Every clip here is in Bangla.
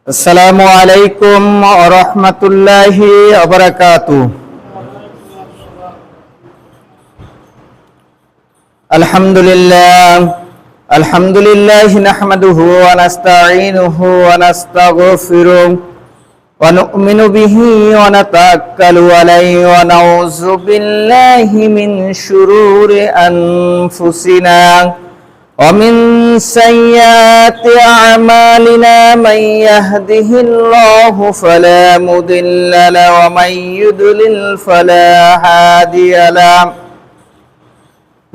আসসালামু আলাইকুম ওয়া রাহমাতুল্লাহি ওয়া বারাকাতুহু। আলহামদুলিল্লাহ নাহমাদুহু ওয়া নাস্তাঈনুহু ওয়া নাস্তাগফিরুহু ওয়া নু'মিনু বিহি ওয়া নাতাওয়াক্কালু আলাইহি ওয়া নাউযু বিল্লাহি মিন শুরুরি আনফুসিনা ومن سيئات أعمالنا من يهده الله فلا مضل له ومن يضلل فلا هادي له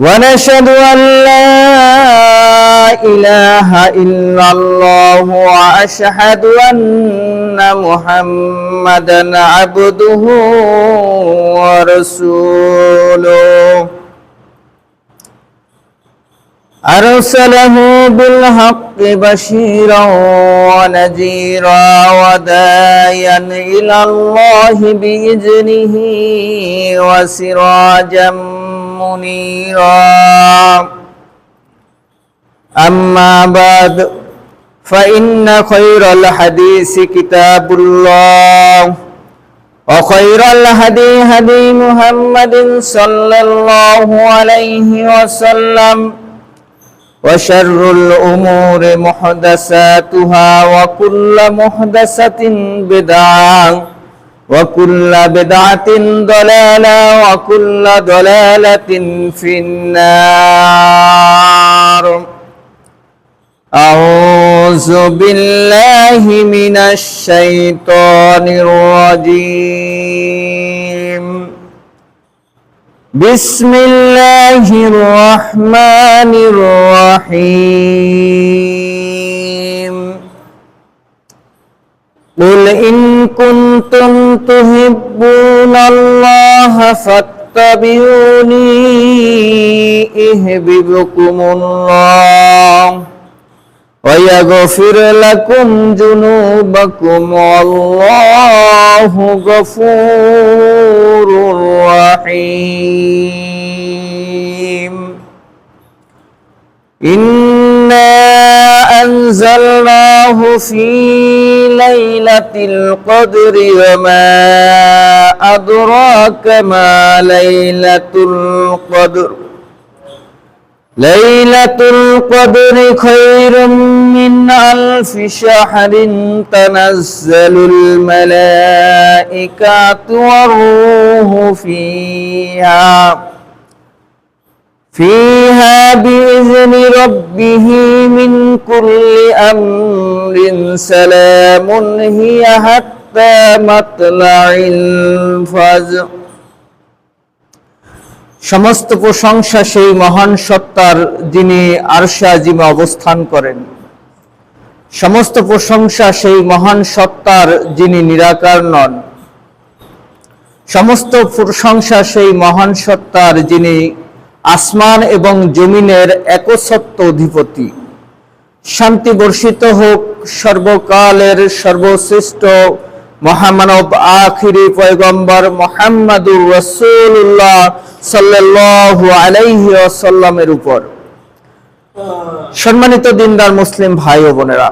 ونشهد أن لا إله إلا الله وأشهد أن محمدا عبده ورسوله أرسله بالحق بشيرا ونذيرا وداعيا إلى الله بإذنه وسراجا منيرا أما بعد فإن خير الحديث كتاب الله وخير الهدي هدي محمد صلى الله عليه وسلم وشر الأمور محدثاتها وكل محدثة بدعة وكل بدعة ضلالة وكل ضلالة في النار. أعوذ بالله من الشيطان الرجيم. بسم الله الرحمن الرحيم. قل إن كنتم تحبون الله فاتبعوني يحببكم الله ويغفر لكم ذنوبكم والله غفور رحيم. إنا أنزلناه في ليلة القدر وما أدراك ما ليلة القدر. ليلة القدر خير من ألف شهر تنزل الملائكة والروح فيها بإذن ربه من كل أمر سلام هي حتى مطلع الفجر. সমস্ত প্রশংসা সেই মহান সত্তার যিনি আরশে আজিমে অবস্থান করেন। সমস্ত প্রশংসা সেই মহান সত্তার যিনি নিরাকার নন। সমস্ত প্রশংসা সেই মহান সত্তার যিনি আসমান এবং জমিনের একচ্ছত্র অধিপতি। শান্তি বর্ষিত হোক সর্বকালের সর্বশ্রেষ্ঠ মহামানব আখিরি পয়গম্বর মুহাম্মাদুর রাসূলুল্লাহ সাল্লাল্লাহু আলাইহি ওয়াসাল্লামের উপর। সম্মানিত দিনদার মুসলিম ভাই ও বোনেরা,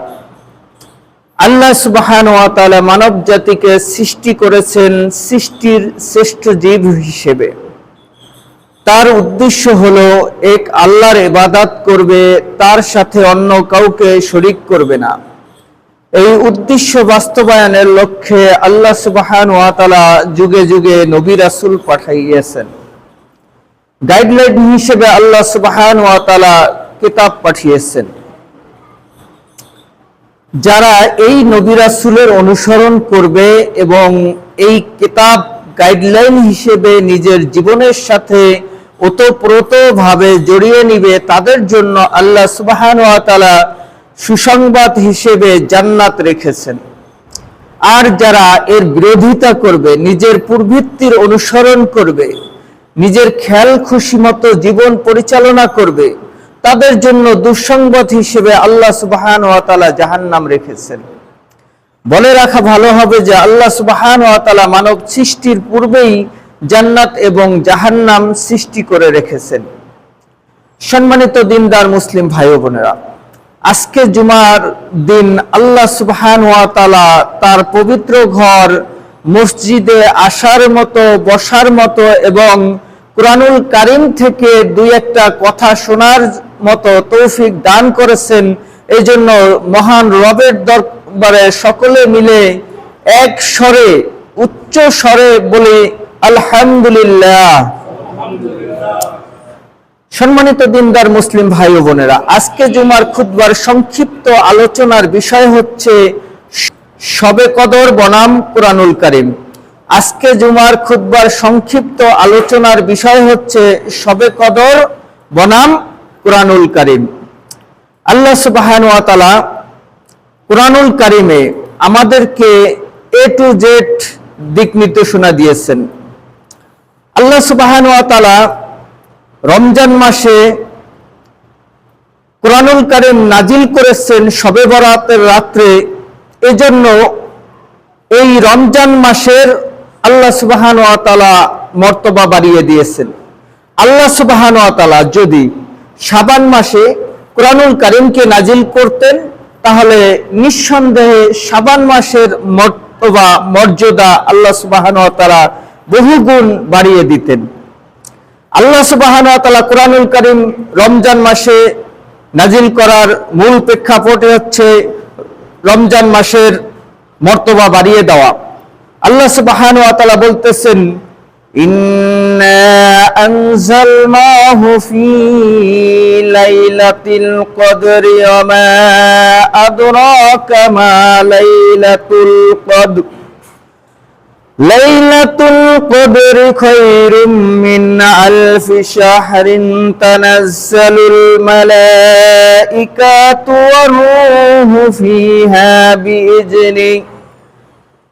আল্লাহ সুবহানাহু ওয়া তাআলা মানব জাতিকে সৃষ্টি করেছেন সৃষ্টির শ্রেষ্ঠ জীব হিসেবে। তার উদ্দেশ্য হলো এক আল্লাহর ইবাদত করবে, তার সাথে অন্য কাউকে শরীক করবে না। এই উদ্দেশ্য বাস্তবায়নের লক্ষ্যে আল্লাহ সুবহানাহু ওয়া তাআলা যুগে যুগে নবী রাসূল পাঠিয়েছেন। গাইডলাইন হিসেবে আল্লাহ সুবহানাহু ওয়া তাআলা কিতাব পাঠিয়েছেন। যারা এই নবী রাসূলের অনুসরণ করবে এবং এই কিতাব গাইডলাইন হিসেবে নিজের জীবনের সাথে ওতপ্রোতভাবে জড়িয়ে নিবে, তাদের জন্য আল্লাহ সুবহানাহু ওয়া তাআলা সুসংবাদ হিসেবে জান্নাত রেখেছেন। আর যারা এর বিরোধিতা করবে, নিজের প্রবৃত্তির অনুসরণ করবে, নিজের খেয়াল খুশি মতো জীবন পরিচালনা করবে, তাদের জন্য দুঃসংবাদ হিসেবে আল্লাহ সুবহানাহু ওয়া তাআলা জাহান্নাম রেখেছেন। বলে রাখা ভালো হবে যে আল্লাহ সুবহানাহু ওয়া তাআলা মানব সৃষ্টির পূর্বেই জান্নাত এবং জাহান্নাম সৃষ্টি করে রেখেছেন। সম্মানিত দিনদার মুসলিম ভাই ও বোনেরা, আজকে জুমার দিন আল্লাহ সুবহানাহু ওয়া তাআলা তার পবিত্র ঘর মসজিদে আসার মতো, বসার মতো এবং কুরআনুল কারীম থেকে দুই একটা কথা শোনার মতো তৌফিক দান করেছেন। এই জন্য মহান রবের দরবারে সকলে মিলে এক স্বরে, উচ্চ স্বরে বলি আলহামদুলিল্লাহ। সম্মানিত দিনদার মুসলিম ভাই ও বোনেরা, আজকে জুমার খুতবার সংক্ষিপ্ত আলোচনার বিষয় হচ্ছে শবে কদর বনাম কুরআনুল কারীম। আজকে জুমার খুতবার সংক্ষিপ্ত আলোচনার বিষয় হচ্ছে শবে কদর বনাম কুরআনুল কারীম। আল্লাহ সুবহানাহু ওয়া তাআলা কুরআনুল কারীমে আমাদেরকে এ টু জেড দিক নির্দেশনা দিয়েছেন। আল্লাহ সুবহানাহু ওয়া তাআলা রমজান মাসে কুরআনুল কারীম নাজিল করেছেন শবে বরাতের রাত্রে। এজন্য এই রমজান মাসের আল্লাহ সুবহানাহু ওয়া তাআলা মর্তবা বাড়িয়ে দিয়েছেন। আল্লাহ সুবহানাহু ওয়া তাআলা যদি শাবান মাসে কুরআনুল কারীমকে নাজিল করতেন, তাহলে নিঃসন্দেহে শাবান মাসের মর্তবা, মর্যাদা আল্লাহ সুবহানাহু ওয়া তাআলা বহুগুণ বাড়িয়ে দিতেন। আল্লাহ সুবহানাহু ওয়া তাআলা কুরআনুল কারীম রমজান মাসে নাজিল করার মূল প্রেক্ষাপট হচ্ছে রমজান মাসের মর্তবা বাড়িয়ে দেওয়া। আল্লাহ সুবহানাহু ওয়া তাআলা বলতেছেন, ইন্না আনজালনাহু ফি লাইলাতিল কদরি ওয়া মা আদরাকা মা লাইলাতুল কদর লাইলাতুল কদরি খায়রুম মিন আলফি শাহরিন তানাজ্জালুল মালাইকাতু ওয়ার রূহু ফিহা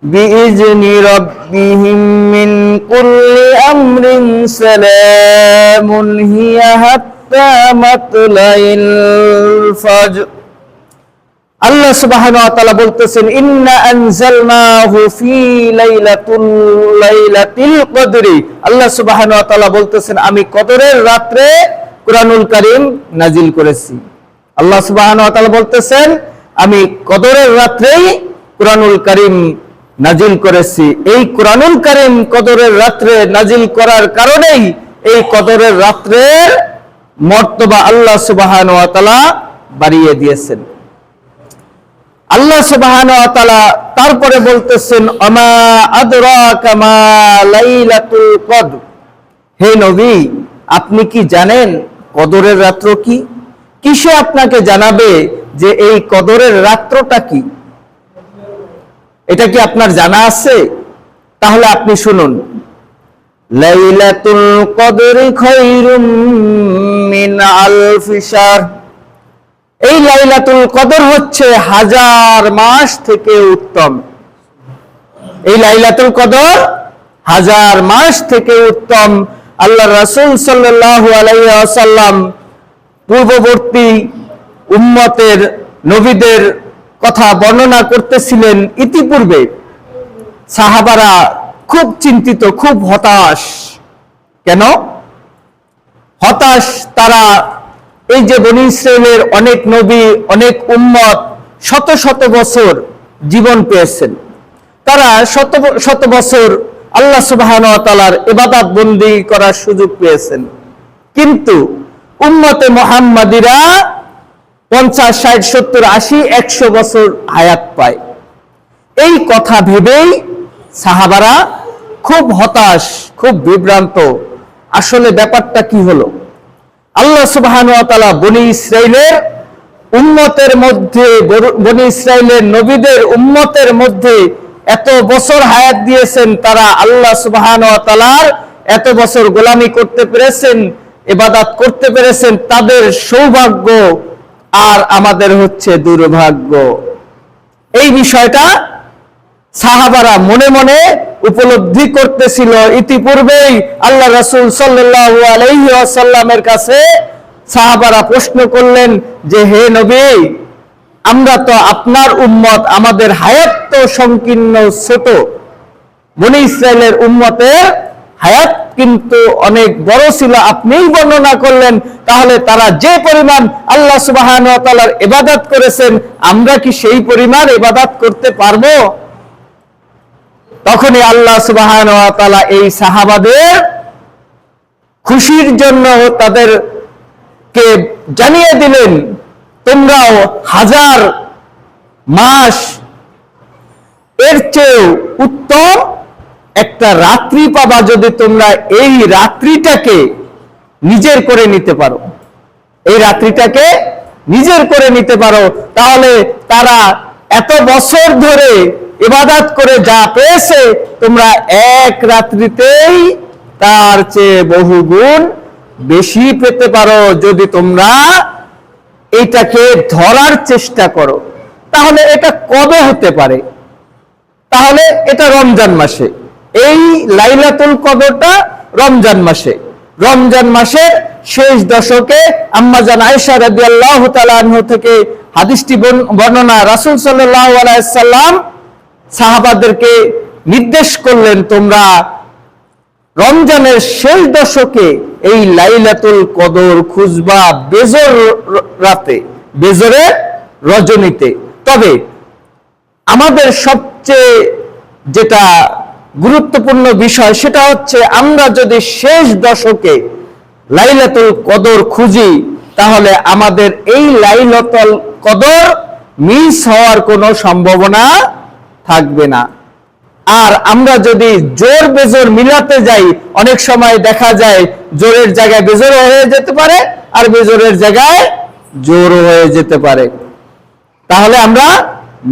বিইজনি রাব্বিহিম মিন কুল্লি আমরিন সালামুন হিয়া হাত্তা মাতলাইল ফাজর। আল্লাহ সুবহানাহু ওয়া তাআলা বলতেছেন, ইন্না আনজালনাহু ফি লাইলাতিল কদরি। আল্লাহ সুবহানাহু ওয়া তাআলা বলতেছেন, আমি কদরের রাতে কুরআনুল কারীম নাজিল করেছি। আল্লাহ সুবহানাহু ওয়া তাআলা বলতেছেন, আমি কদরের রাতেই কুরআনুল কারীম নাজিল করেছি। এই কুরআনুল কারীম কদরের রাতে নাজিল করার কারণেই এই কদরের রাতের মর্তবা আল্লাহ সুবহানাহু ওয়া তাআলা বাড়িয়ে দিয়েছেন। আল্লাহ সুবহানাহু ওয়া তাআলা তারপরে বলতেছেন, আমা আদরাকা মা লাইলাতুল কদর। হে নবী, আপনি কি জানেন কদরের রাত্র কি? কিসে আপনাকে জানাবে যে এই কদরের রাত্রটা কি? এটা কি আপনার জানা আছে? তাহলে আপনি শুনুন, লাইলাতুল কদরি খায়রুম মিন আলফি শাহর। এই লাইলাতুল কদর হচ্ছে 1000 মাস থেকে উত্তম। এই লাইলাতুল কদর 1000 মাস থেকে উত্তম। আল্লাহ রাসূল সাল্লাল্লাহু আলাইহি ওয়াসাল্লাম পূর্ববর্তী উম্মতের নবীদের কথা বর্ণনা করতেছিলেন। ইতিপূর্বে সাহাবারা খুব চিন্তিত, খুব হতাশ। কেন হতাশ? তারা এই যে বনী ইসরাইলের অনেক নবী, অনেক উম্মত শত শত বছর জীবন পেয়েছেন, তারা শত শত বছর আল্লাহ সুবহানাহু ওয়া তাআলার ইবাদত বন্দেগী করার সুযোগ পেয়েছেন। কিন্তু উম্মতে মুহাম্মাদিরা 50, 60, 70, 80, 100 বছর হায়াত পায়। এই কথা ভেবেই সাহাবারা খুব হতাশ, খুব বিভ্রান্ত। আসলে ব্যাপারটা কি হলো? আল্লাহ সুবহানাহু ওয়া তাআলা বনী ইসরাইলের উম্মতের মধ্যে, বনী ইসরাইলের নবীদের উম্মতের মধ্যে এত বছর হায়াত দিয়েছেন। তারা আল্লাহ সুবহানাহু ওয়া তাআলার এত বছর গোলামি করতে পেরেছেন, ইবাদত করতে পেরেছেন। তাদের সৌভাগ্য আর আমাদের হচ্ছে দুর্ভাগ্য। এই বিষয়টা সাহাবারা মনে মনে উপলব্ধি করতেছিল। ইতিপূর্বেই আল্লাহ রাসূল সাল্লাল্লাহু আলাইহি ওয়াসাল্লামের কাছে সাহাবারা প্রশ্ন করলেন যে, হে নবী, আমরা তো আপনার উম্মত, আমাদের হায়াত তো সংকীর্ণ, ছোট। বনী ইসরাইলের উম্মতের হায়াত কিন্তু অনেক বড় ছিল, আপনিই বর্ণনা করলেন। তাহলে তারা যে পরিমাণ আল্লাহ সুবহানাহু ওয়া তাআলার ইবাদত করেছেন, আমরা কি সেই পরিমাণ ইবাদত করতে পারবো? তখনই আল্লাহ সুবহানাহু ওয়া তাআলা এই সাহাবাদের খুশির জন্য তাদেরকে জানিয়ে দিলেন, তোমরাও 1000 মাস এর চেয়ে উত্তম একটা রাত্রি পাবা যদি তোমরা এই রাত্রিটাকে নিজের করে নিতে পারো। এই রাত্রিটাকে নিজের করে নিতে পারো, তাহলে তারা এত বছর ধরে ইবাদত করে যা পেয়েছে, তোমরা এক রাত্রিতেই তার চেয়ে বহুগুণ বেশি পেতে পারো যদি তোমরা এইটাকে ধরার চেষ্টা করো। তাহলে এটা কবে হতে পারে? তাহলে এটা রমজান মাসে, এই লাইলাতুল কদরটা রমজান মাসে, রমজান মাসের শেষ দশকে আম্মা জান আয়েশা রাদিয়াল্লাহু তাআলা আনহা থেকে হাদিসটি বর্ণনা, রাসূল সাল্লাল্লাহু আলাইহি সাল্লাম সাহাবাদেরকে নির্দেশ করলেন, তোমরা রমজানের শেষ দশকে এই লাইলাতুল কদর খুঁজবা বেজর রাতে, বেজরের রজনীতে। তবে আমাদের সবচেয়ে যেটা গুরুত্বপূর্ণ বিষয় সেটা হচ্ছে, আমরা যদি শেষ দশকে লাইলাতুল কদর খুঁজি, তাহলে আমাদের এই লাইলাতুল কদর মিস হওয়ার কোনো সম্ভাবনা থাকবে না। আর আমরা যদি জোর বেজোর মিলাতে যাই, অনেক সময় দেখা যায় জোরের জায়গায় বেজোর হয়ে যেতে পারে, আর বেজোরের জায়গায় জোর হয়ে যেতে পারে। তাহলে আমরা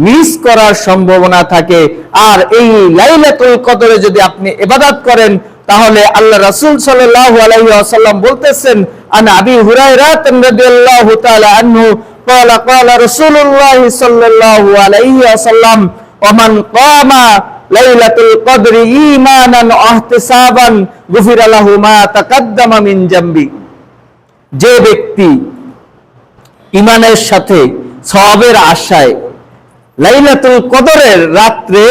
মিস করার সম্ভাবনা থাকে। আর এই লাইলাতুল কদরে যদি আপনি ইবাদত করেন, তাহলে আল্লাহ রাসূল সাল্লাল্লাহু আলাইহি ওয়াসাল্লাম বলতেছেন, আন আবি হুরায়রা রাদিয়াল্লাহু তাআলা আনহু قال قال رسول الله صلى الله عليه وسلم ومن قام ليلة القدر إيمانا واحتسابا غفر له ما تقدم من ذنبه। যে ব্যক্তি ঈমানের সাথে সওয়াবের আশায় লাইলাতুল কদরের রাত্রে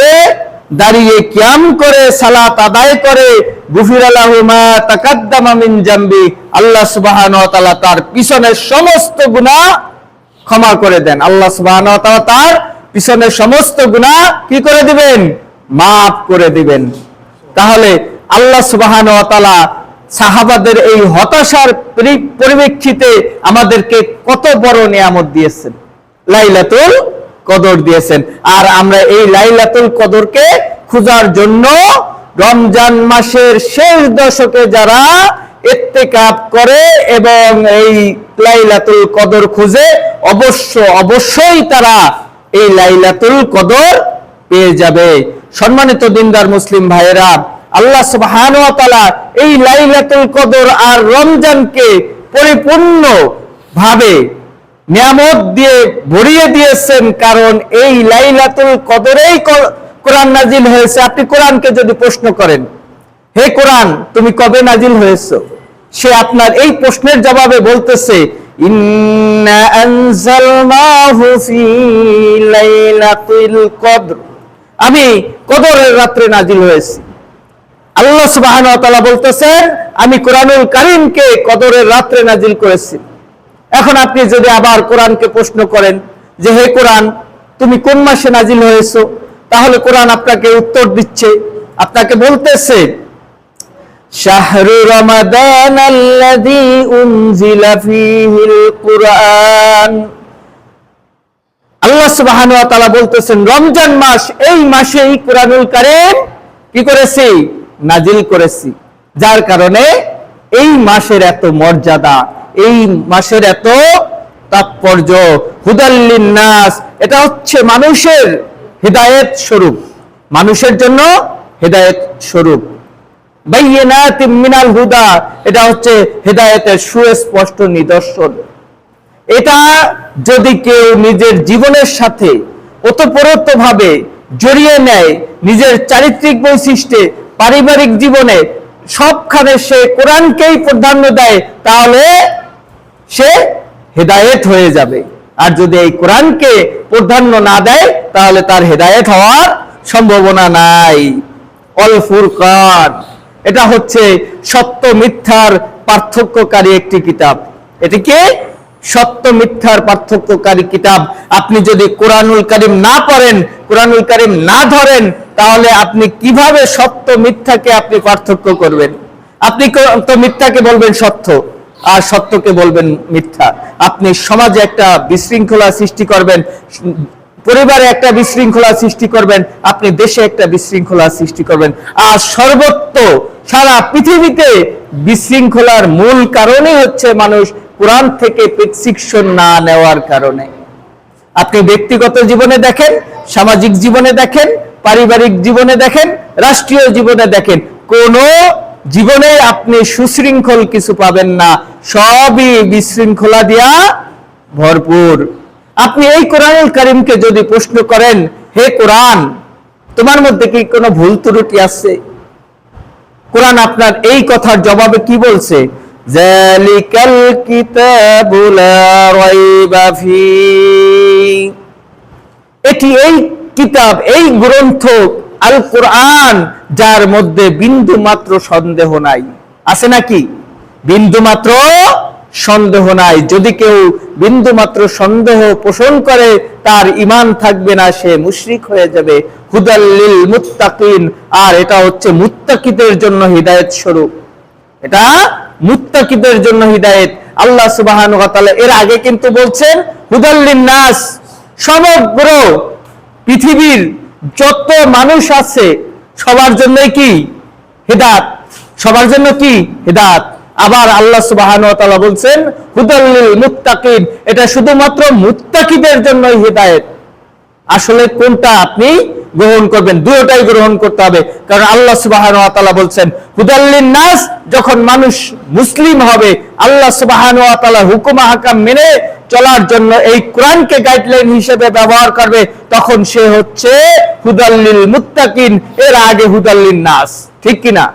দাঁড়িয়ে কিয়াম করে সালাত আদায় করে, গুফিরা লাহু মা তাকাদ্দামা মিন জামবি, আল্লাহ সুবহানাহু ওয়া তাআলা তার পিছনের সমস্ত গুনাহ ক্ষমা করে দেন। আল্লাহ সুবহানাহু ওয়া তাআলা তার পিছনের সমস্ত গুনাহ কি করে দিবেন? মাফ করে দিবেন। তাহলে আল্লাহ সুবহানাহু ওয়া তাআলা সাহাবাদের এই হতাশার পরিপ্রেক্ষিতে আমাদেরকে কত বড় নিয়ামত দিয়েছেন, লাইলাতুল কদর দিয়েছেন। আর আমরা এই লাইলাতুল কদরকে খোঁজার জন্য রমজান মাসের শেষ দশকে যারা ইত্তেকাব করে এবং এই লাইলাতুল কদর খুঁজে, অবশ্যই তারা এই লাইলাতুল কদর পেয়ে যাবে। সম্মানিত দিনদার মুসলিম ভাইয়েরা, আল্লাহ সুবহানাহু ওয়া তাআলা এই লাইলাতুল কদর আর রমজানকে পরিপূর্ণ ভাবে নিয়ামত দিয়ে ভরিয়ে দিয়েছেন, কারণ এই লাইলাতুল কদরেই কোরআন নাজিল হয়েছে। আপনি কোরআনকে যদি প্রশ্ন করেন, হে কোরআন তুমি কবে নাজিল হয়েছো, সে আপনার এই প্রশ্নের জবাবে বলতেছে, ইন্না আনজালনাহু ফি লাইলাতুল কদর, আমি কদরের রাতে নাজিল হয়েছি। আল্লাহ সুবহানাহু ওয়া তাআলা বলতেছেন, আমি কোরআনুল কারীমকে কদরের রাতে নাজিল করেছি। এখন আপনি যদি আবার কোরআনকে প্রশ্ন করেন যে হে কোরআন তুমি কোন মাসে নাজিল হয়েছো, তাহলে কোরআন আপনাকে উত্তর দিচ্ছে, আপনাকে বলতেছে, শাহরু রমাদান আল্লাযী উনজিলা ফীহিল কুরআন। আল্লাহ সুবহানাহু ওয়া তাআলা বলতেছেন, রমজান মাস, এই মাসেই কোরআনুল কারীম কি করেছি? নাজিল করেছি। যার কারণে এই মাসের এত মর্যাদা, এই মাসের এত তাৎপর্য। হুদাল লিন্নাস, এটা হচ্ছে মানুষের হিদায়াত স্বরূপ, মানুষের জন্য হিদায়াত স্বরূপ। বাইয়িনাতিম মিনাল হুদা, এটা হচ্ছে হিদায়াতের সুস্পষ্ট নিদর্শন। এটা যদি কেউ নিজের জীবনের সাথে ওতপ্রোতভাবে জড়িয়ে নেয়, নিজের চারিত্রিক বৈশিষ্ট্যে, পারিবারিক জীবনে, সবখানে সে কোরআনকেই প্রাধান্য দেয়, তাহলে সে হেদায়েত হয়ে যাবে। আর যদি এই কোরআনকে প্রাধান্য না দেয়, তাহলে তার হেদায়েত হওয়ার সম্ভাবনা নাই। অল ফুরকান, এটা হচ্ছে সত্য মিথ্যার পার্থক্যকারী একটি কিতাব। এটি কি? সত্য মিথ্যার পার্থক্যকারী কিতাব। আপনি যদি কোরআনুল কারীম না পড়েন, কোরআনুল কারীম না ধরেন, তাহলে আপনি কিভাবে সত্য মিথ্যাকে আপনি পার্থক্য করবেন? আপনি তো মিথ্যাকে বলবেন সত্য আর সত্যকে বলবেন মিথ্যা। আপনি সমাজে একটা বিশৃঙ্খলা সৃষ্টি করবেন, পরিবারে একটা বিশৃঙ্খলা সৃষ্টি করবেন, আপনি দেশে একটা বিশৃঙ্খলা সৃষ্টি করবেন। আর সর্বত্র সারা পৃথিবীতে বিশৃঙ্খলার মূল কারণই হচ্ছে মানুষ কোরআন থেকে প্রেসক্রিপশন না নেওয়ার কারণে। আপনি ব্যক্তিগত জীবনে দেখেন, সামাজিক জীবনে দেখেন, পারিবারিক জীবনে দেখেন, রাষ্ট্রীয় জীবনে দেখেন, কোন জীবনে আপনি সুশৃঙ্খল কিছু পাবেন না, সবই বিশৃঙ্খলা দিয়া ভরপুর। আপনি এই কোরআনুল কারীমকে যদি প্রশ্ন করেন, হে কোরআন, তোমার মধ্যে কি কোনো ভুল ত্রুটি আছে? কোরআন আপনার এই কথার জবাবে কি বলছে? যালিকাল কিতাবু লা রাইবা ফি। এটি এই কিতাব, এই গ্রন্থ আল কোরআন, যার মধ্যে বিন্দু মাত্র সন্দেহ নাই। আছে নাকি? বিন্দু মাত্র সন্দেহ নাই। যদি কেউ বিন্দু মাত্র সন্দেহ পোষণ করে, তার ঈমান থাকবে না, সে মুশরিক হয়ে যাবে। হুদাল লিল মুত্তাকিন, আর এটা হচ্ছে মুত্তাকিদের জন্য হিদায়াত স্বরূপ। এটা মুত্তাকিদের জন্য হিদায়াত। আল্লাহ সুবহানাহু ওয়া তাআলা এর আগে কিন্তু বলছেন হুদাল লিন-নাস, সমগ্র পৃথিবীর যত মানুষ আছে সবার জন্যই কি? হিদায়াত। সবার জন্য কি? হিদায়াত। আবার আল্লাহ সুবহানাহু ওয়া তাআলা বলছেন হুদাল লিল মুত্তাকিন, এটা শুধুমাত্র মুত্তাকিদের জন্যই হিদায়াত। আসলে কোনটা আপনি গ্রহণ করবেন? দুটোটাই গ্রহণ করতে হবে। কারণ আল্লাহ সুবহানাহু ওয়া তাআলা বলছেন হুদাল লিন-নাস, যখন মানুষ মুসলিম হবে, আল্লাহ সুবহানাহু ওয়া তাআলা হুকুম আহকাম মেনে চলার জন্য এই কোরআনকে গাইডলাইন হিসেবে ব্যবহার করবে, তখন সে হচ্ছে হুদাল লিল মুত্তাকিন, এর আগে হুদাল লিন-নাস। ঠিক কিনা?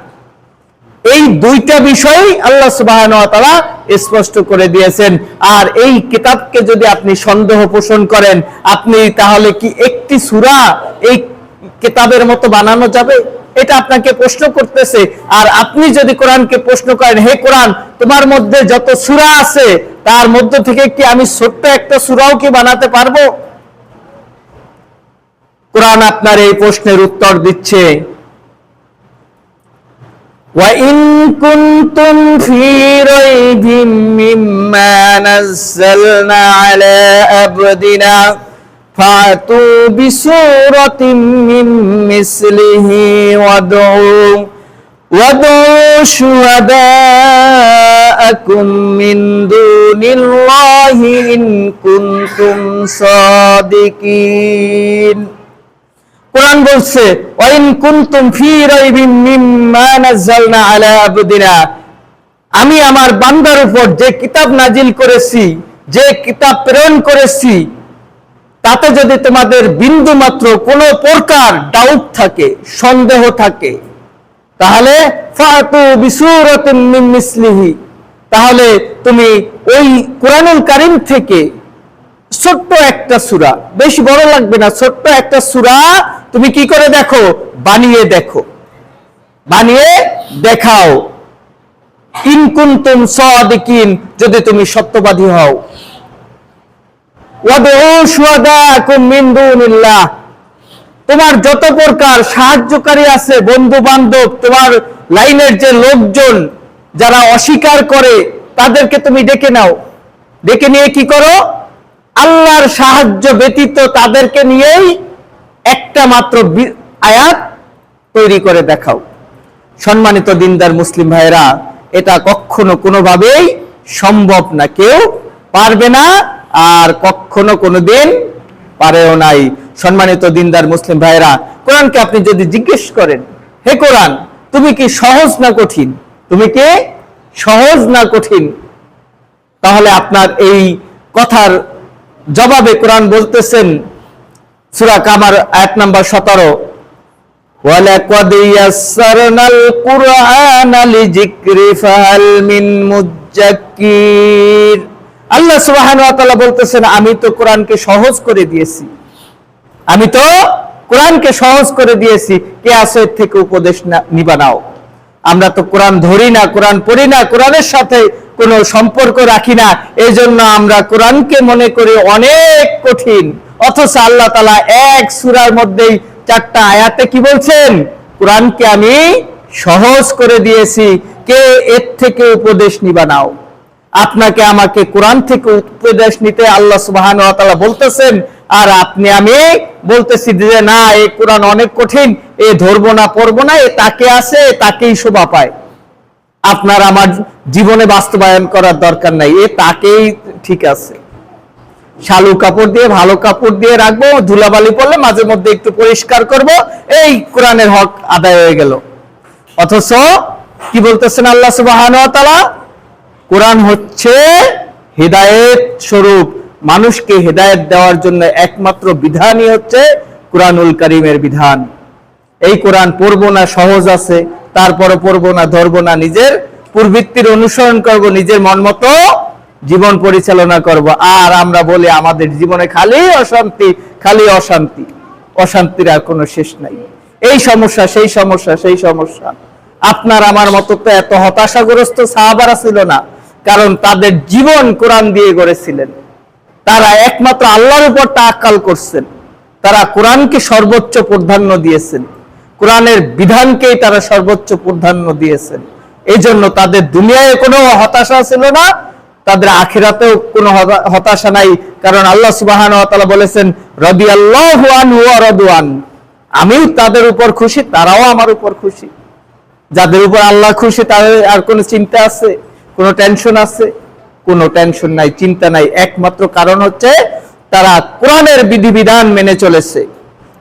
এই দুইটা বিষয় আল্লাহ সুবহানাহু ওয়া তাআলা স্পষ্ট করে দিয়েছেন। আর এই কিতাবকে যদি আপনি সন্দেহ পোষণ করেন, আপনি তাহলে কি একটি সূরা এই কিতাবের মতো বানানো যাবে? এটা আপনাকে প্রশ্ন করতেছে। আর আপনি যদি কোরআনকে প্রশ্ন করেন, হে কোরআন, তোমার মধ্যে যত সূরা আছে তার মধ্য থেকে কি আমি ছোট্ট একটা সূরাও কি বানাতে পারবো? কোরআন আপনার এই প্রশ্নের উত্তর দিচ্ছে, وَإِن كُنتُمْ فِي رَيْبٍ مِّمَّا نَزَّلْنَا عَلَى عَبْدِنَا فَأْتُوا بِسُورَةٍ مِّن مِّثْلِهِ وَادْعُوا شُهَدَاءَكُم مِّن دُونِ اللَّهِ إِن كُنتُمْ صَادِقِينَ। কোরআন বলছে ওয়াইন কুনতুম ফি রাইবিম মিম্মা নাযালনা আলা আবদিনা, আমি আমার বান্দার উপর যে কিতাব নাজিল করেছি, যে কিতাব প্রেরণ করেছি, তাতে যদি তোমাদের বিন্দু মাত্র কোনো প্রকার ডাউট থাকে, সন্দেহ থাকে, তাহলে ফাতু বিসূরাতিন মিন মিসলিহি, তাহলে তুমি ওই কোরআনুল কারীম থেকে ছোট্ট একটা সূরা, বেশি বড় লাগবে না, ছোট্ট একটা সূরা তুমি কি করে দেখো? বানিয়ে দেখো, বানিয়ে দেখাও। ইন কুনতুম সাদিকিন, যদি তুমি সত্যবাদী হও। ওয়াদউ শুহাদাকুম মিন দুনিল্লাহ, তোমার যত প্রকার সাহায্যকারী আছে, বন্ধু বান্ধব, তোমার লাইনের যে লোকজন যারা অস্বীকার করে, তাদেরকে তুমি ডেকে নাও। ডেকে নিয়ে কি করো? আল্লাহর সাহায্য ব্যতীত তাদেরকে নিয়েই একটা মাত্র আয়াত তৈরি করে দেখাও। সম্মানিত দিনদার মুসলিম ভাইরা, এটা কখনো কোনোভাবেই সম্ভব না, কেউ পারবে না, আর কখনো কোনোদিন পারেও নাই। সম্মানিত দিনদার মুসলিম ভাইরা, কোরআনকে আপনি যদি জিজ্ঞেস করেন, হে কোরআন, তুমি কি সহজ না কঠিন? তুমি কি সহজ না কঠিন? তাহলে আপনার এই কথার জবাবে কোরআন বলতেছেন, সূরা কামার আয়াত নাম্বার 17, ওয়ালাকাদ ইয়াসসারনাল কুরআনা লিযিকরি ফাহাল মিন মুযাক্কির। আল্লাহ সুবহানাহু ওয়া তাআলা বলতেছেন, আমি তো কোরআনকে সহজ করে দিয়েছি, আমি তো কোরআনকে সহজ করে দিয়েছি, কে আছে এর থেকে উপদেশ নিবা নাও। আমরা তো কোরআন ধরি না, কোরআন পড়ি না, কোরআনের সাথে কোনো সম্পর্ক রাখি না, এই জন্য আমরা কোরআনকে মনে করি অনেক কঠিন। অথচ আল্লাহ তাআলা এক সূরার মধ্যেই 4টা আয়াতে কি বলছেন? কোরআনকে আমি সহজ করে দিয়েছি, কে এর থেকে উপদেশ নিবা নাও। আপনাকে আমাকে কোরআন থেকে উপদেশ নিতে আল্লাহ সুবহানাহু ওয়া তাআলা বলতেছেন, আর আপনি আমি বলতেছি যে না, এই কোরআন অনেক কঠিন, এ ধরবো না, পড়বো না, এ তাকে আছে, তাকেই শোভা পায়, আপনার আমার জীবনে বাস্তবায়ন করার দরকার নাই, এ তাকেই ঠিক আছে। শালু কাপড় দিয়ে, ভালো কাপড় দিয়ে রাখবো, ধুলাবালি পড়লে মাঝে মধ্যে একটু পরিষ্কার করব, এই কোরআনের হক আদায় হয়ে গেল। অথচ কি বলতেছেন আল্লাহ সুবহানাহু ওয়া তাআলা? কোরআন হচ্ছে হিদায়াত স্বরূপ, মানুষকে হিদায়াত দেওয়ার জন্য একমাত্র বিধানই হচ্ছে কুরআনুল কারীমের বিধান। এই কোরআন পড়বো না, সহজ আছে, তারপরে পড়বো না, ধরবো না, নিজের প্রবৃত্তির অনুসরণ করব, নিজের মন মতো জীবন পরিচালনা করব। আর আমরা বলি আমাদের জীবনে খালি অশান্তি, খালি অশান্তি, অশান্তির আর কোনো শেষ নাই। এই সমস্যা, সেই সমস্যা, সেই সমস্যা। আপনার আমার মতো তো এত হতাশাগ্রস্ত সাহাবারা ছিল না, কারণ তাদের জীবন কোরআন দিয়ে গড়েছিলেন। তারা একমাত্র আল্লাহর উপর তাওয়াক্কুল করছেন, তারা কোরআনকে সর্বোচ্চ প্রাধান্য দিয়েছেন, কোরআনের বিধানকেই তারা সর্বোচ্চ প্রাধান্য দিয়েছেন। এই জন্য তাদের দুনিয়ায় কোনো হতাশা ছিল না, তাদের আখিরাতেও কোনো হতাশা নাই। কারণ আল্লাহ সুবহানাহু ওয়া তাআলা বলেছেন, রাদিয়াল্লাহু আনহু ওয়া রাদওয়ান, আমি তাদের উপর খুশি, তারাও আমার উপর খুশি। যাদের উপর আল্লাহ খুশি, তাদের আর কোনো চিন্তা আছে, কোনো টেনশন আছে? কোনো টেনশন নাই, চিন্তা নাই। একমাত্র কারণ হচ্ছে তারা কোরআনের বিধিবিধান মেনে চলেছে,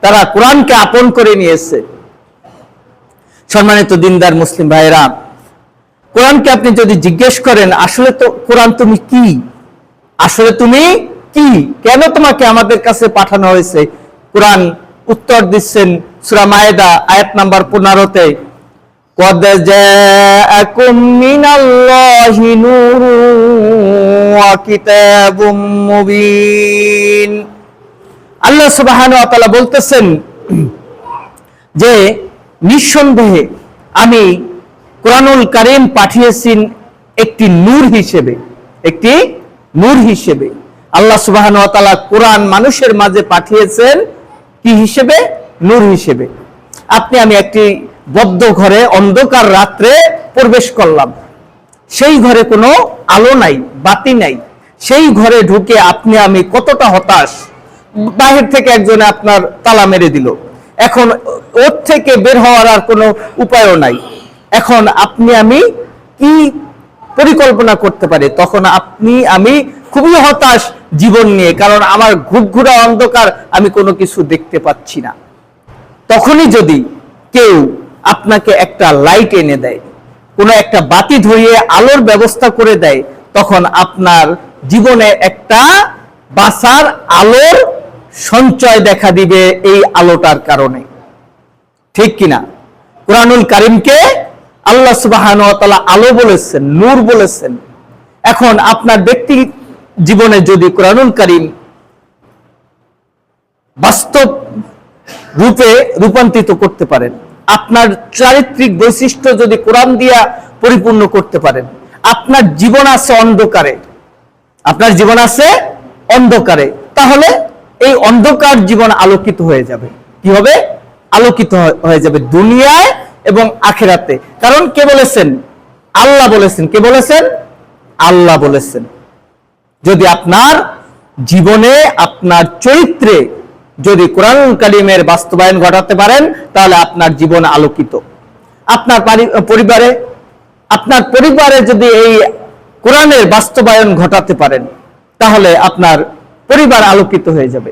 তারা কোরআনকে আপন করে নিয়েছে। সম্মানিত দিনদার মুসলিম ভাইরা, কোরআনকে আপনি যদি জিজ্ঞেস করেন, আসলে তো কোরআন তুমি কি, আসলে তুমি কি, কেন তোমাকে আমাদের কাছে পাঠানো হয়েছে? কোরআন উত্তর দিচ্ছেন সূরা মায়েদা আয়াত নাম্বার 15-তে, قد جاءكم من الله نور وكتاب مبين। আল্লাহ সুবহানাহু ওয়া তাআলা বলতেছেন যে নিঃসন্দেহে আমি কোরআনুল কারীম পাঠিয়েছি একটি নূর হিসেবে, একটি নূর হিসেবে। আল্লাহ সুবহানাহু ওয়া তাআলা কোরআন মানুষের মাঝে পাঠিয়েছেন কি হিসেবে? নূর হিসেবে। আপনি আমি একটি বদ্ধ ঘরে অন্ধকার রাত্রে প্রবেশ করলাম, সেই ঘরে কোনো আলো নাই, বাতি নাই, সেই ঘরে ঢুকে আপনি আমি কতটা হতাশ। বাহির থেকে একজনে আপনার তালা মেরে দিল, এখন ওর থেকে বের হওয়ার আর কোনো উপায়ও নাই। এখন আপনি আমি কি পরিকল্পনা করতে পারি? তখন আপনি আমি খুবই হতাশ জীবন নিয়ে, কারণ আমার ঘুটঘুরা অন্ধকার, আমি কোনো কিছু দেখতে পাচ্ছি না। তখনই যদি কেউ আপনাকে একটা লাইট এনে দেয়, কোনো একটা বাতি ধরিয়ে আলোর ব্যবস্থা করে দেয়, তখন আপনার জীবনে একটা বাঁচার আলোর সঞ্চয় দেখা দিবে এই আলোটার কারণে, ঠিক কিনা? কোরআনুল কারীমকে আল্লাহ সুবহানাহু ওয়া তাআলা আলো বলেছেন, নূর বলেছেন। এখন আপনার ব্যক্তি জীবনে যদি কোরআনুল কারীম বাস্তব রূপে রূপান্তরিত করতে পারেন, আপনার চারিত্রিক বৈশিষ্ট্য যদি কোরআন দিয়া পরিপূর্ণ করতে পারেন, আপনার জীবন আছে অন্ধকারে, আপনার জীবন আছে অন্ধকারে, তাহলে এই অন্ধকার জীবন আলোকিত হয়ে যাবে। কি হবে? আলোকিত হয়ে যাবে দুনিয়ায় এবং আখিরাতে। কারণ কে বলেছেন? আল্লাহ বলেছেন। কে বলেছেন? আল্লাহ বলেছেন। যদি আপনার জীবনে, আপনার চরিত্রে যদি কোরআনুল কারীমের বাস্তবায়ন ঘটাতে পারেন, তাহলে আপনার জীবন আলোকিত। আপনার পরিবারে যদি এই কোরআনের বাস্তবায়ন ঘটাতে পারেন, তাহলে আপনার পরিবার আলোকিত হয়ে যাবে।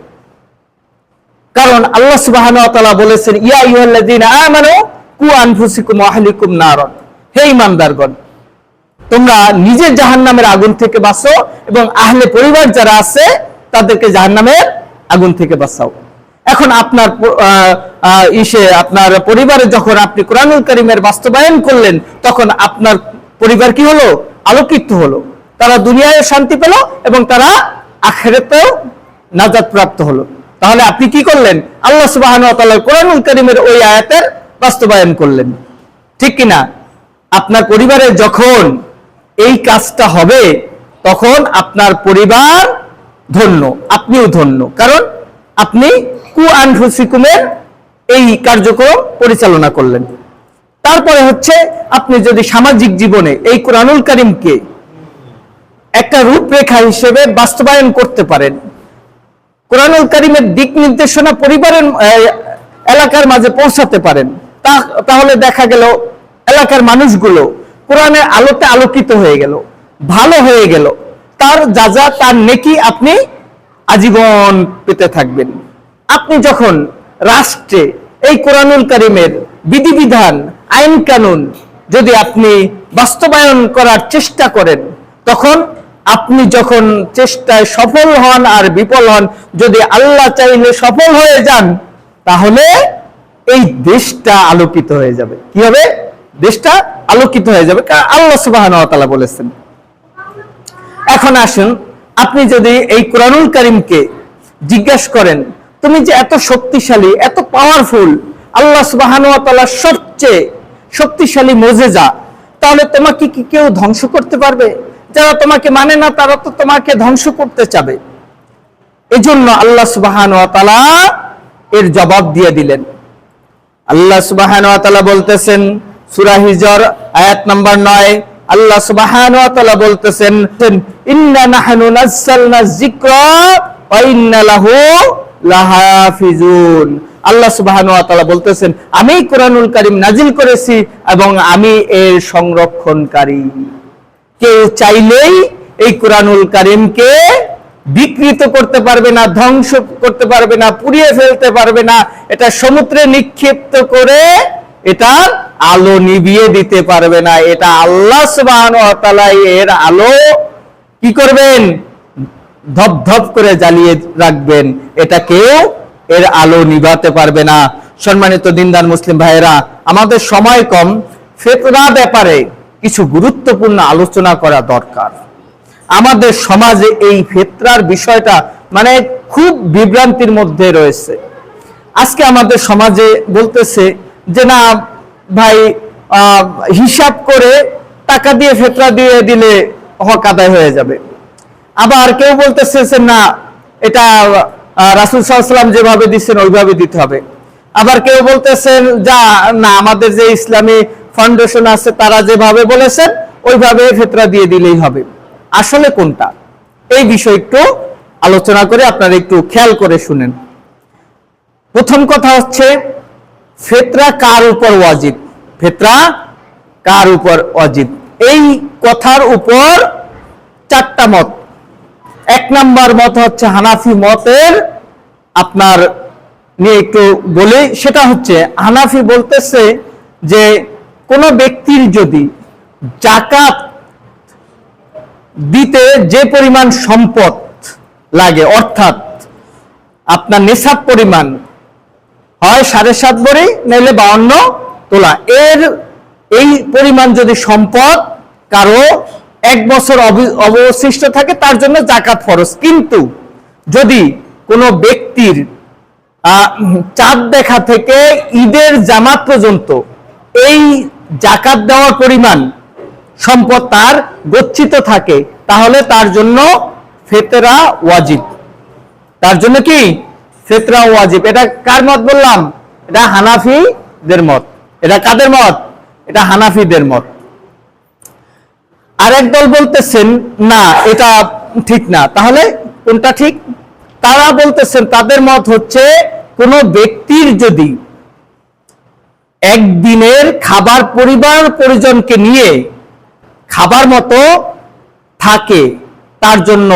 কারণ আল্লাহ সুবহানাহু ওয়া তাআলা বলেছেন, ইয়া আইয়ুহাল্লাযীনা আমানু কু আনফুসাকুম ওয়া আহলিকুম নারান, হে ঈমানদারগণ, তোমরা নিজে জাহান্নামের আগুন থেকে বাঁচো এবং আহলে পরিবার যারা আছে তাদেরকে জাহান্নামের আগুন থেকে বাঁচাও। এখন আপনার আপনার পরিবারে যখন আপনি কোরআনুল কারীমের বাস্তবায়ন করলেন, তখন আপনার পরিবার কি হলো? আলোকিত হলো। তারা দুনিয়ায় শান্তি পেল এবং তারা আখিরাতেও নাজাত প্রাপ্ত হলো। তাহলে আপনি কি করলেন? আল্লাহ সুবহানাহু ওয়া তাআলা কোরআনুল কারীমের ওই আয়াতের বাস্তবায়ন করলেন, ঠিক কিনা? আপনার পরিবারে যখন এই কাজটা হবে তখন আপনার পরিবার ধন্য, আপনিও ধন্য, কারণ আপনি কু আনফুসিকুমের এই কার্যক্রম পরিচালনা করলেন। তারপরে হচ্ছে আপনি যদি সামাজিক জীবনে এই কোরআনুল কারীমকে একটা রূপরেখা হিসেবে বাস্তবায়ন করতে পারেন, কোরআনুল কারীমের দিক নির্দেশনা পরিবারের এলাকার মাঝে পৌঁছাতে পারেন, তাহলে দেখা গেল এলাকার মানুষগুলো কোরআনের আলোতে আলোকিত হয়ে গেল, ভালো হয়ে গেল, তার যা তার নেকি আপনি আজীবন পেতে থাকবেন। আপনি যখন রাষ্ট্রে এই কোরআনুল কারীমের বিধিবিধান, আইন কানুন যদি আপনি বাস্তবায়ন করার চেষ্টা করেন, তখন আপনি যখন চেষ্টায় সফল হন আর বিফল হন, যদি আল্লাহ চাইলে সফল হয়ে যান, তাহলে এই দেশটা আলোকিত হয়ে যাবে। কি হবে? দেশটা আলোকিত হয়ে যাবে, কারণ আল্লাহ সুবহানাহু ওয়া তাআলা বলেছেন। এখন আসুন, আপনি যদি এই কোরআনুল কারীমকে জিজ্ঞাসা করেন, তুমি যে এত শক্তিশালী, এত পাওয়ারফুল, আল্লাহ সুবহানাহু ওয়া তাআলার সবচেয়ে শক্তিশালী মুজিজা, তাহলে তোমাকে কি কেউ ধ্বংস করতে পারবে? যারা তোমাকে মানে না তারা তো তোমাকে ধ্বংস করতে চাবে। এজন্য আল্লাহ সুবহানাহু ওয়া তাআলা এর জবাব দিয়ে দিলেন। আল্লাহ সুবহানাহু ওয়া তাআলা বলতেছেন সূরা হিজর আয়াত নাম্বার 9, আল্লাহ সুবহানাহু ওয়া তাআলা বলতেছেন, ইন্না নাহনু নাযালনা যিকরা ওয়া ইন্না লাহু লাহাফিজুন। আল্লাহ সুবহানাহু ওয়া তাআলা বলতেছেন, আমি কোরআনুল কারীম নাজিল করেছি এবং আমি এর সংরক্ষণকারী। কেউ চাইলেই এই কোরআনুল কারীমকে বিকৃত করতে পারবে না, ধ্বংস করতে পারবে না, পুড়িয়ে ফেলতে পারবে না, এটা সমুদ্রে নিক্ষিপ্ত করে এটার আলো নিভিয়ে দিতে পারবে না। এটা আল্লাহ সুবহানাহু ওয়া তাআলা এর আলো কি করবেন? ধপধপ করে জ্বালিয়ে রাখবেন, এটা কেউ এর আলো নিভাতে পারবে না। সম্মানিত দিনদার মুসলিম ভাইয়েরা, আমাদের সময় কম, ফিতরা ব্যাপারে কিছু গুরুত্বপূর্ণ আলোচনা করা দরকার। আমাদের সমাজে এই ফিতরার বিষয়টা মানে খুব বিভ্রান্তির মধ্যে রয়েছে। আজকে আমাদের সমাজে বলতেছে যে না ভাই, হিসাব করে টাকা দিয়ে ফিতরা দিয়ে দিলে হক আদায় হয়ে যাবে। আবার কেউ বলতেছে না, এটা রাসূল সাল্লাল্লাহু আলাইহি ওয়াসাল্লাম যেভাবে দিচ্ছেন ওইভাবে দিতে হবে। আবার কেউ বলতেছেন যা না, আমাদের যে ইসলামী ফাউন্ডেশন আছে তারা যেভাবে বলেছেন ওইভাবে ফিতরা দিয়ে দিলেই হবে। আসলে কোনটা? এই বিষয় একটু আলোচনা করে আপনারা একটু খেয়াল করে শুনেন। প্রথম কথা হচ্ছে, ফিতরা কার উপর ওয়াজিব? ফিতরা কার উপর ওয়াজিব? এই কথার উপর চারটা মত। এক নাম্বার মত হচ্ছে হানাফি মতের, আপনার নিয়ে একটু বলি। সেটা হচ্ছে হানাফি বলতেছে যে কোন ব্যক্তির যদি যাকাত দিতে যে পরিমাণ সম্পদ লাগে, অর্থাৎ আপনার নিসাব পরিমাণ হয় 7.5 ভরি নাইলে 52 তোলা, এই পরিমাণ যদি সম্পদ কারো 1 বছর অবশিষ্ট থাকে, তার জন্য যাকাত ফরজ। কিন্তু যদি কোনো ব্যক্তির চাঁদ দেখা থেকে ঈদের জামাত পর্যন্ত এই যাকাত দেওয়ার পরিমাণ সম্পদ তার গচ্ছিত থাকে, তাহলে তার জন্য ফিতরা ওয়াজিব। তার জন্য কি? ফিতরা ওয়াজিব। এটা কার মত বললাম? এটা হানাফিদের মত। এটা কাদের মত? এটা হানাফিদের মত। আরেক দল বলতেছেন না, এটা ঠিক না। তাহলে কোনটা ঠিক? তারা বলতেছেন, তাদের মত হচ্ছে কোন ব্যক্তির যদি একদিনের খাবার পরিবার পরিজনকে নিয়ে খাবার মতো থাকে, তার জন্য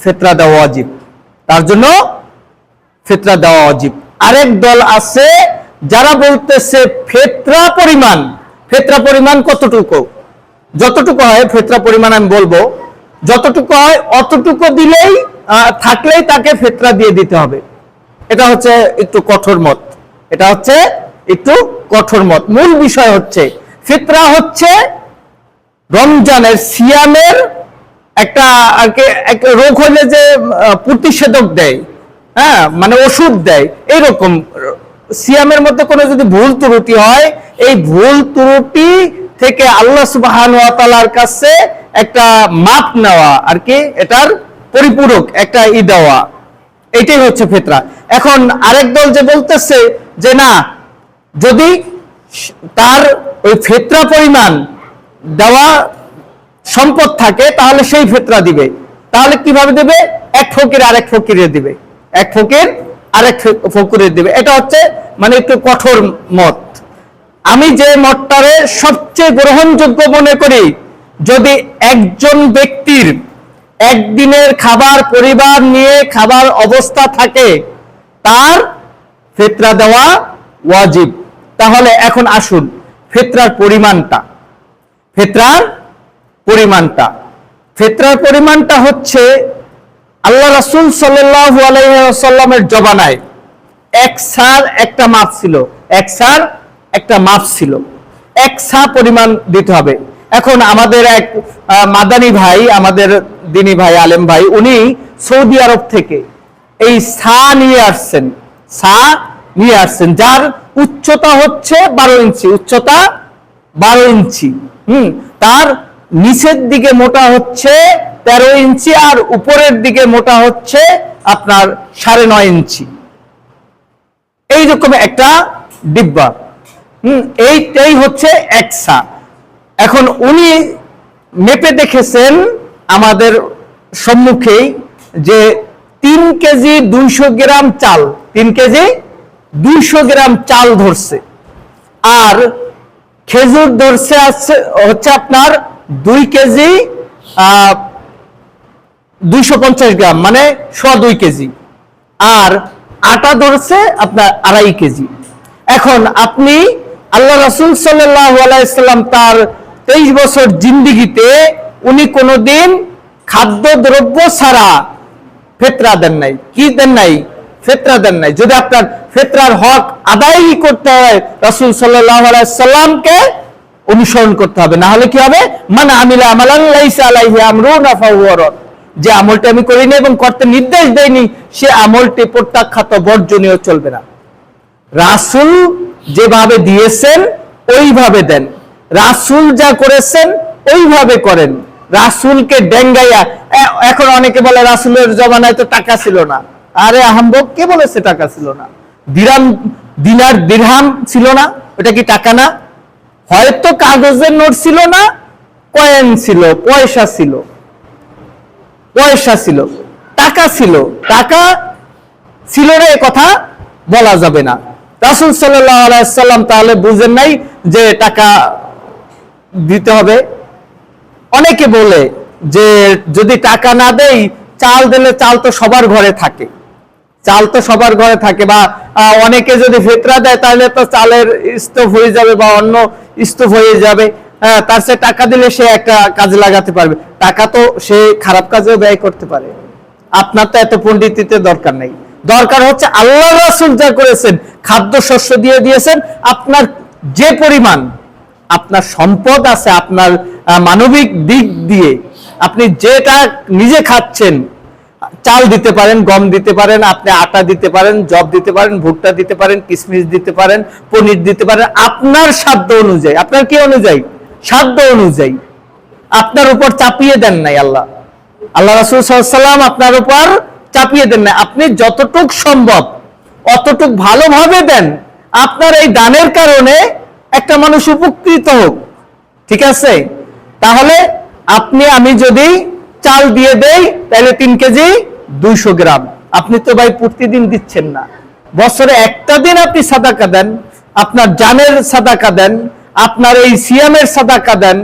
ফিতরা দেওয়া ওয়াজিব। তার জন্য ফিতরা দেওয়া ওয়াজিব। আরেক দল আছে যারা বলতেছে ফিতরা পরিমাণ কতটুকু? যতটুকু হয় ফিতরা পরিমাণ আমি বলবো, যতটুকু হয় অতটুকু দিলেই থাকলেই তাকে ফিতরা দিয়ে দিতে হবে। এটা হচ্ছে একটু কঠোর মত। এটা হচ্ছে একটু কঠোর মত। মূল বিষয় হচ্ছে ফিতরা হচ্ছে রমজানের সিয়ামের একটা রোগ হলে যে প্রতিষেধক দেয়, হ্যাঁ, মানে ওষুধ দেয়, এইরকম সিয়ামের মধ্যে কোনো যদি ভুল ত্রুটি হয়, এই ভুল ত্রুটি থেকে আল্লাহ সুবহানাহু ওয়া তাআলার কাছে একটা মাপ নেওয়া, আর কি এটার পরিপূরক একটা দেওয়া, এটাই হচ্ছে ফিতরা। এখন আরেক দল যে বলতেছে যে না, যদি তার ওই ফিতরা পরিমাণ দেওয়া সম্পদ থাকে তাহলে সেই ফিতরা দিবে। তাহলে কিভাবে দেবে? এক ফকির আরেক ফকিরে দিবে, এক ফকির আরেক ফকিরে দিবে। এটা হচ্ছে মানে একটু কঠোর মত। আমি যে মতটারে সবচেয়ে গ্রহণযোগ্য মনে করি, যদি একজন ব্যক্তির একদিনের খাবার, পরিবার নিয়ে খাবার অবস্থা থাকে, তার ফিতরা দেওয়া ওয়াজিব। তাহলে এখন আসুন ফিতরার পরিমাণটা। ফিতরার পরিমাণটা হচ্ছে আল্লাহ রাসূল সাল্লাল্লাহু আলাইহি ওয়াসাল্লামের জমানায় এক সার একটা মাপ ছিল, এক সা পরিমাণ দিতে হবে। এখন আমাদের এক মাদানী ভাই, আমাদের দিনী ভাই, আলেম ভাই, উনি সৌদি আরব থেকে এই সা নিয়ে আসছেন, যার উচ্চতা হচ্ছে 12 ইঞ্চি, তার নিচের দিকে মোটা হচ্ছে 13 ইঞ্চি, আর উপরের দিকে মোটা হচ্ছে আপনার 9.5 ইঞ্চি, এইরকম একটা ডিব্বা। এইটাই হচ্ছে এক সা। এখন উনি মেপে দেখেছেন আমাদের সম্মুখেই যে 3 কেজি 200 গ্রাম চাল, 3 কেজি 200 গ্রাম চাল ধরছে, আর খেজুর ধরছে হচ্ছে আপনার 2 কেজি 250 গ্রাম, মানে 2.25 কেজি, আর আটা ধরছে আপনার 2.5 কেজি। এখন আপনি আল্লাহ রাসূল সাল্লাল্লাহু আলাইহি ওয়াসাল্লাম তার 23 বছর জিন্দেগিতে উনি কোনোদিন খাদ্য দ্রব্য ছাড়া ফিতরা দেন নাই। কি দেন নাই? ফিতরা দেন নাই। যদি আপনার ফিতরার হক আদায় করতে হয়, রাসূল সাল্লাল্লাহু আলাইহি ওয়াসাল্লামকে অনুসরণ করতে হবে, না হলে কি হবে? মান আমিলা আমালান লাইসা আলাইহি আমরুনা ফাহুয়া রাদ। যে আমলটি আমি করিনি এবং করতে নির্দেশ দেইনি, সে আমলটি প্রত্যাখ্যাত, বর্জনীয়, চলবে না। রাসূল যেভাবে দিয়েছেন ওইভাবে দেন, রাসূল যা করেছেন ওইভাবে করেন। রাসূলকে ডেঙ্গাইয়া, এখন অনেকে বলে রাসূলের জমানায় তো টাকা ছিল না। আরে আহাম্বক, কে বলেছে টাকা ছিল না? দিনার দিরহাম ছিল না? ওটা কি টাকা না? হয়তো কাগজের নোট ছিল না, কয়েন ছিল, পয়সা ছিল, টাকা ছিল। টাকা ছিল না এ কথা বলা যাবে না। রাসূল সাল্লাল্লাহু আলাইহি ওয়াসাল্লাম তাহলে বুঝেন নাই যে টাকা দিতে হবে? অনেকে বলে যে যদি টাকা না দেই, চাল দিলে, চাল তো সবার ঘরে থাকে, বা অনেকে যদি ফিতরা দেয় তাহলে তো চালের স্তূপ হয়ে যাবে বা অন্য স্তূপ হয়ে যাবে, তার সে টাকা দিলে সে একটা কাজে লাগাতে পারবে। টাকা তো সে খারাপ কাজেও ব্যয় করতে পারে। আপনার তো এত পণ্ডিতিতে দরকার নেই, দরকার হচ্ছে আল্লাহ রাসূল যা করেছেন, খাদ্য শস্য দিয়ে দিয়েছেন। আপনার যে পরিমাণ আপনার সম্পদ আছে, আপনার মানবিক দিক দিয়ে আপনি যেটা নিজে খাচ্ছেন, চাল দিতে পারেন, গম দিতে পারেন, আপনি আটা দিতে পারেন, জব দিতে পারেন, ভুট্টা দিতে পারেন, কিশমিশ দিতে পারেন, পনির দিতে পারেন, আপনার সাধ্য অনুযায়ী। আপনার কি অনুযায়ী? সাধ্য অনুযায়ী। আপনার উপর চাপিয়ে দেন নাই আল্লাহ রাসূল সাল্লাল্লাহু আলাইহি ওয়াসাল্লাম আপনার উপর চাপিয়ে দেন নাই। আপনি যতটুক সম্ভব অতটুক ভালোভাবে দেন। আপনার এই দানের কারণে একটা মানুষ উপকৃত হোক, ঠিক আছে? তাহলে আমি যদি চাল দিয়ে দেই, তাহলে 3 কেজি 200 গ্রাম। আপনি তো ভাই প্রতিদিন দিচ্ছেন না, বছরে একটা দিন আপনি সাদাকা দেন, আপনার জানের সাদাকা দেন, আপনার এই সিয়ামের সাদাকা দেন,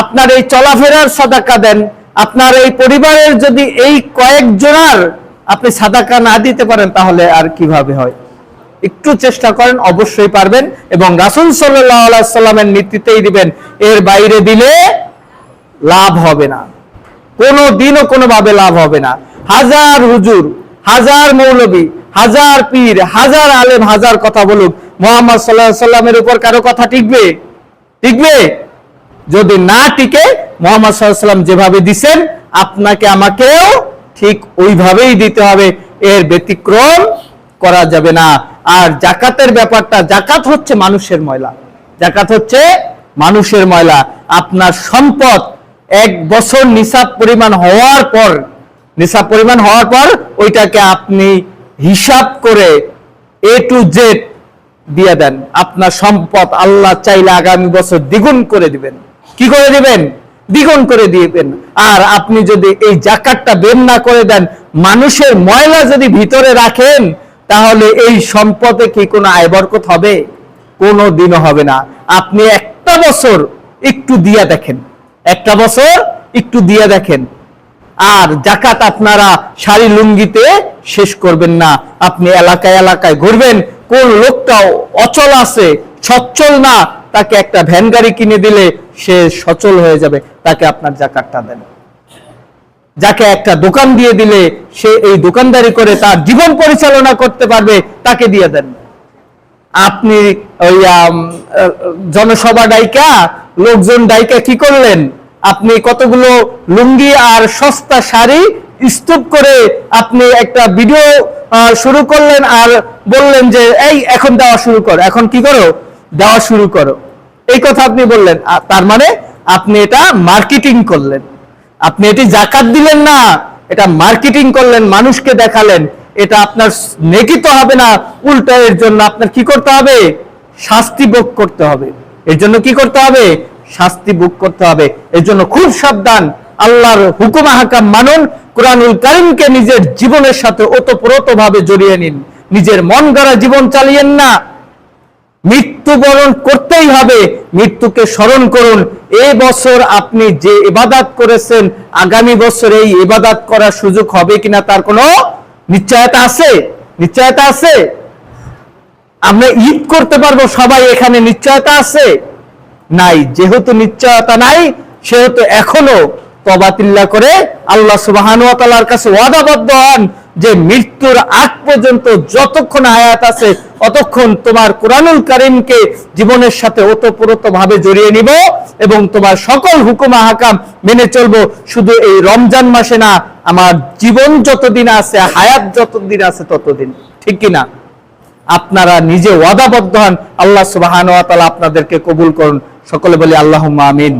আপনার এই চলাফেরার সাদাকা দেন, আপনার এই পরিবারের যদি এই কয়েকজনের আপনি সাদাকা না দিতে পারেন, তাহলে আর কিভাবে হয়? একটু চেষ্টা করেন, অবশ্যই পারবেন। এবং রাসূল সাল্লাল্লাহু আলাইহি ওয়াসাল্লামের নীতিতেই দিবেন, এর বাইরে দিলে লাভ হবে না, কোনো দিনও কোনোভাবে লাভ হবে না। হাজার হুজুর, হাজার মৌলবী, হাজার পীর, হাজার আলেম, হাজার কথা বলুক, মুহাম্মদ সাল্লাল্লাহু আলাইহি ওয়াসাল্লামের উপর কারো কথা টিকবে? যদি না টিকে, মুহাম্মদ সাল্লাল্লাহু আলাইহি ওয়াসাল্লাম যেভাবে দিবেন, আপনাকে আমাকেও ঠিক ওইভাবেই দিতে হবে, এর ব্যতিক্রম করা যাবে না। আর যাকাতের ব্যাপারটা, যাকাত হচ্ছে মানুষের ময়লা, যাকাত হচ্ছে মানুষের ময়লা। আপনার সম্পদ 1 বছর নিসাব পরিমাণ হওয়ার পর ওইটাকে আপনি হিসাব করে A to Z দিয়ে দেন। আপনার সম্পদ আল্লাহ চাইলে আগামী বছর দ্বিগুণ করে দিবেন। কি করে দিবেন? দ্বিগুণ করে দিবেন। আর আপনি যদি এই যাকাতটা বের না করে দেন, মানুষের ময়লা যদি ভিতরে রাখেন, তাহলে এই সম্পদে কি কোনো আয় বরকত হবে? কোনো দিনও হবে না। আপনি একটা বছর একটু দিয়া দেখেন, আর যাকাত আপনারা শাড়ি লুঙ্গিতে শেষ করবেন না। আপনি এলাকায় এলাকায় ঘুরবেন, কোন লোকটা অচল আছে, সচ্ছল না, তাকে একটা ভ্যান গাড়ি কিনে দিলে সে সচল হয়ে যাবে, তাকে আপনার যাকাতটা দেন। যাকে একটা দোকান দিয়ে দিলে সে এই দোকানদারি করে তার জীবন পরিচালনা করতে পারবে, তাকে দিয়ে দেন। আপনি ওই জনসভা ডাইকা, লোকজন ডাইকা কি করলেন? আপনি কতগুলো লুঙ্গি আর সস্তা শাড়ি স্তূপ করে আপনি একটা ভিডিও শুরু করলেন আর বললেন যে এই এখন দেওয়া শুরু করো, এখন কি করো, দেওয়া শুরু করো, এই কথা আপনি বললেন। তার মানে আপনি এটা মার্কেটিং করলেন। আপনি এটি যাকাত দিলেন না, এটা মার্কেটিং করলেন, মানুষকে দেখালেন। এটা আপনার নেকি তো হবে না, উল্টা এর জন্য আপনার কি করতে হবে? শাস্তি ভোগ করতে হবে। এর জন্য কি করতে হবে? শাস্তি ভোগ করতে হবে। এর জন্য খুব সাবধান, আল্লাহর হুকুম আহকাম মানুন, কুরআনুল কারীমকে নিজের জীবনের সাথে ওতপ্রোতভাবে জড়িয়ে নিন। নিজের মন গড়া জীবন চালিয়েন না। মৃত্যুবরণ করতেই হবে, মৃত্যুকে স্মরণ করুন। এই বছর আপনি যে ইবাদত করেছেন, আগামী বছর এই ইবাদত করার সুযোগ হবে কিনা তার কোনো নিশ্চয়তা আছে? নিশ্চয়তা আছে? আমরা ঈদ করতে পারবো সবাই, এখানে নিশ্চয়তা আছে? নাই। যেহেতু নিশ্চয়তা নাই, সেহেতু এখনো তওবাতিল্লাহ করে আল্লাহ সুবহানাহু ওয়া তাআলার কাছে ওয়াদাবদ্ধ হন যে মৃত্যুর আগ পর্যন্ত যতক্ষণ হায়াত আছে ততক্ষণ তোমার কুরআনুল কারীমকে জীবনের সাথে ওতপ্রোতভাবে জড়িয়ে নিব এবং তোমার সকল হুকুম আহকাম মেনে চলবো। শুধু এই রমজান মাসে না, আমার জীবন যতদিন আছে, হায়াত যতদিন আছে ততদিন। ঠিক কিনা? আপনারা নিজে ওয়াদাবদ্ধ হন। আল্লাহ সুবহানাহু ওয়া তাআলা আপনাদেরকে কবুল করুন। সকলে বলি আল্লাহুম্মা আমিন।